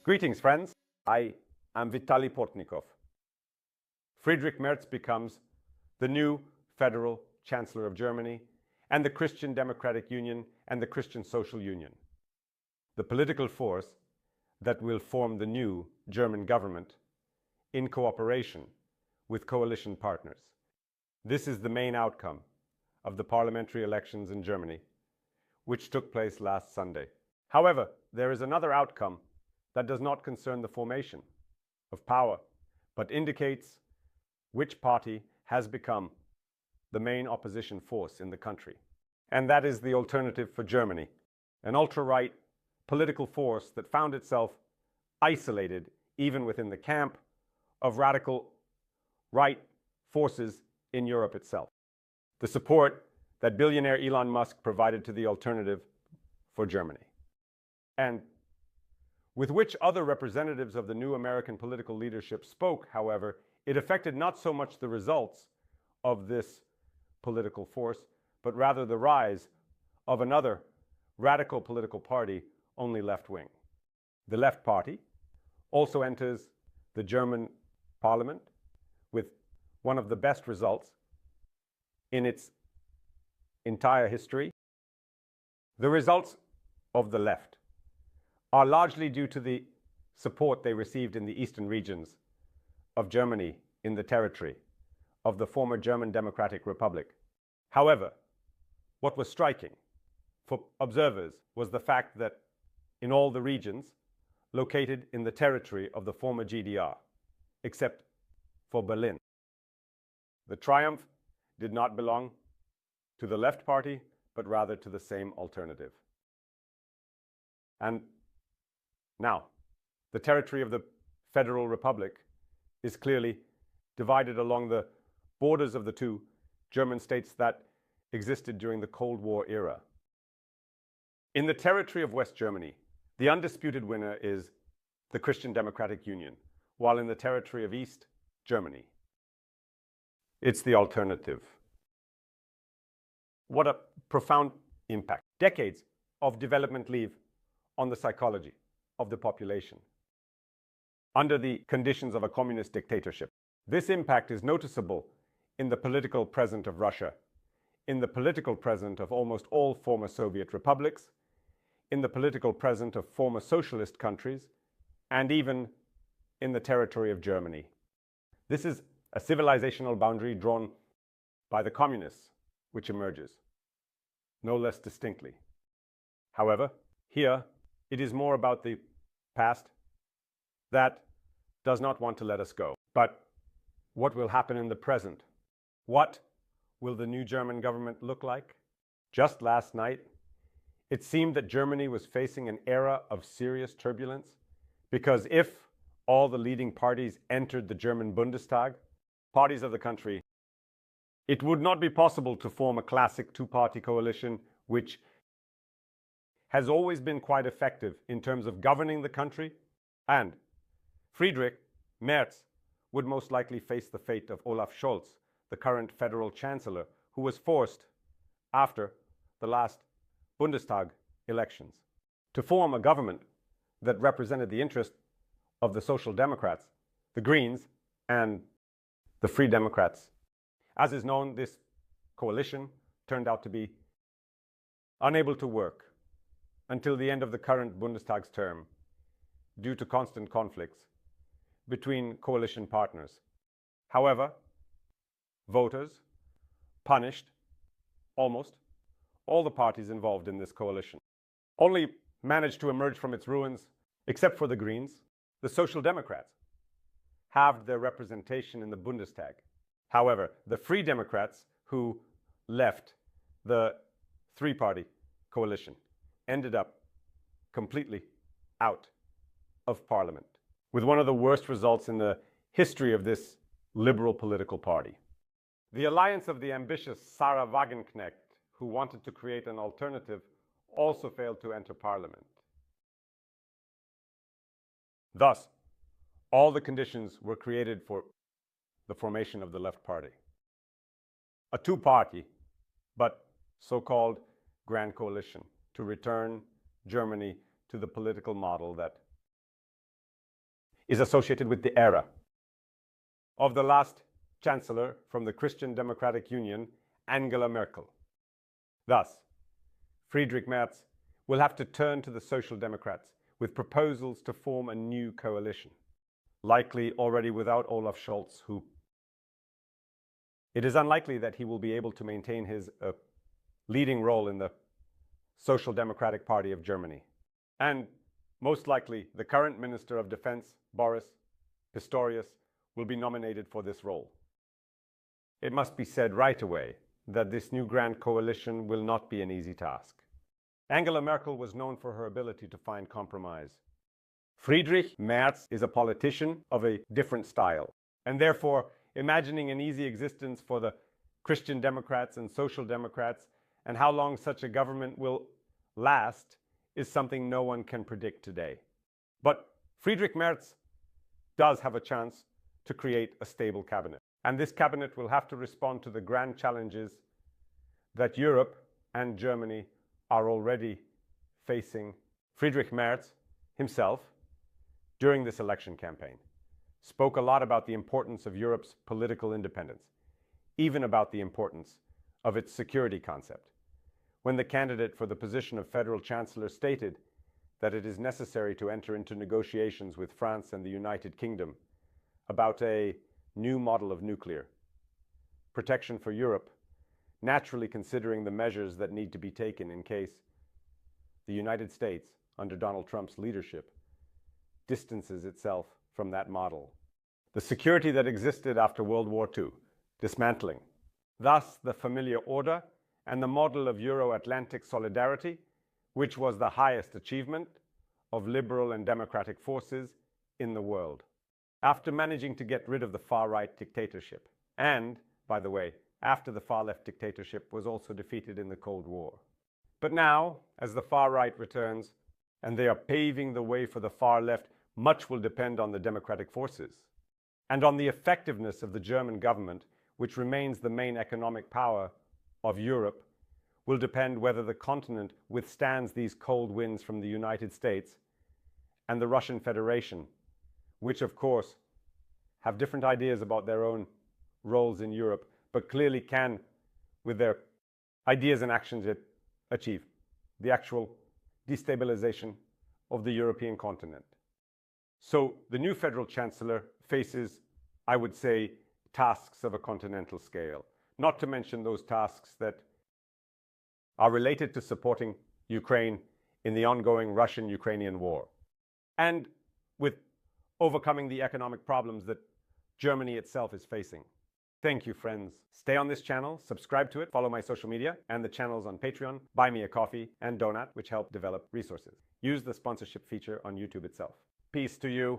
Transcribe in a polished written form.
Greetings, friends. I am Vitaly Portnikov. Friedrich Merz becomes the new federal Chancellor of Germany and the Christian Democratic Union and the Christian Social Union, the political force that will form the new German government in cooperation with coalition partners. This is the main outcome of the parliamentary elections in Germany, which took place last Sunday. However, there is another outcome that does not concern the formation of power, but indicates which party has become the main opposition force in the country. And that is the Alternative for Germany, an ultra-right political force that found itself isolated even within the camp of radical right forces in Europe itself. The support that billionaire Elon Musk provided to the Alternative for Germany, and with which other representatives of the new American political leadership spoke, however, it affected not so much the results of this political force, but rather the rise of another radical political party, only left-wing. The Left Party also enters the German parliament with one of the best results in its entire history. The results of the left are largely due to the support they received in the eastern regions of Germany in the territory of the former German Democratic Republic. However, what was striking for observers was the fact that in all the regions located in the territory of the former GDR, except for Berlin, the triumph did not belong to the Left Party, but rather to the same Alternative. And now, the territory of the Federal Republic is clearly divided along the borders of the two German states that existed during the Cold War era. In the territory of West Germany, the undisputed winner is the Christian Democratic Union, while in the territory of East Germany, it's the Alternative. What a profound impact. Decades of development leave on the psychology of the population under the conditions of a communist dictatorship. This impact is noticeable in the political present of Russia, in the political present of almost all former Soviet republics, in the political present of former socialist countries, and even in the territory of Germany. This is a civilizational boundary drawn by the communists, which emerges no less distinctly. However, here it is more about the past that does not want to let us go. But what will happen in the present? What will the new German government look like? Just last night, it seemed that Germany was facing an era of serious turbulence, because if all the leading parties entered the German Bundestag, parties of the country, it would not be possible to form a classic two-party coalition which has always been quite effective in terms of governing the country, and Friedrich Merz would most likely face the fate of Olaf Scholz, the current federal chancellor, who was forced, after the last Bundestag elections, to form a government that represented the interest of the Social Democrats, the Greens, and the Free Democrats. As is known, this coalition turned out to be unable to work until the end of the current Bundestag's term, due to constant conflicts between coalition partners. However, voters punished almost all the parties involved in this coalition, only managed to emerge from its ruins, except for the Greens. The Social Democrats halved their representation in the Bundestag. However, the Free Democrats, who left the three-party coalition, ended up completely out of parliament, with one of the worst results in the history of this liberal political party. The alliance of the ambitious Sarah Wagenknecht, who wanted to create an alternative, also failed to enter parliament. Thus, all the conditions were created for the formation of the Left Party, a two-party, but so-called Grand Coalition, to return Germany to the political model that is associated with the era of the last Chancellor from the Christian Democratic Union, Angela Merkel. Thus, Friedrich Merz will have to turn to the Social Democrats with proposals to form a new coalition, likely already without Olaf Scholz, who it is unlikely that he will be able to maintain his leading role in the Social Democratic Party of Germany. And most likely, the current Minister of Defense, Boris Pistorius, will be nominated for this role. It must be said right away that this new grand coalition will not be an easy task. Angela Merkel was known for her ability to find compromise. Friedrich Merz is a politician of a different style, and therefore imagining an easy existence for the Christian Democrats and Social Democrats and how long such a government will last is something no one can predict today. But Friedrich Merz does have a chance to create a stable cabinet. And this cabinet will have to respond to the grand challenges that Europe and Germany are already facing. Friedrich Merz himself, during this election campaign, spoke a lot about the importance of Europe's political independence, even about the importance of its security concept. When the candidate for the position of Federal Chancellor stated that it is necessary to enter into negotiations with France and the United Kingdom about a new model of nuclear protection for Europe, naturally considering the measures that need to be taken in case the United States, under Donald Trump's leadership, distances itself from that model. The security that existed after World War II, dismantling. Thus, the familiar order and the model of Euro-Atlantic solidarity, which was the highest achievement of liberal and democratic forces in the world. After managing to get rid of the far-right dictatorship, and, by the way, after the far-left dictatorship was also defeated in the Cold War. But now, as the far-right returns, and they are paving the way for the far-left, much will depend on the democratic forces, and on the effectiveness of the German government, which remains the main economic power of Europe, will depend whether the continent withstands these cold winds from the United States and the Russian Federation, which of course have different ideas about their own roles in Europe, but clearly can, with their ideas and actions, achieve the actual destabilization of the European continent. So the new Federal Chancellor faces, I would say, tasks of a continental scale, not to mention those tasks that are related to supporting Ukraine in the ongoing Russian-Ukrainian war, and with overcoming the economic problems that Germany itself is facing. Thank you, friends. Stay on this channel, subscribe to it, follow my social media and the channels on Patreon, buy me a coffee and donut, which help develop resources. Use the sponsorship feature on YouTube itself. Peace to you.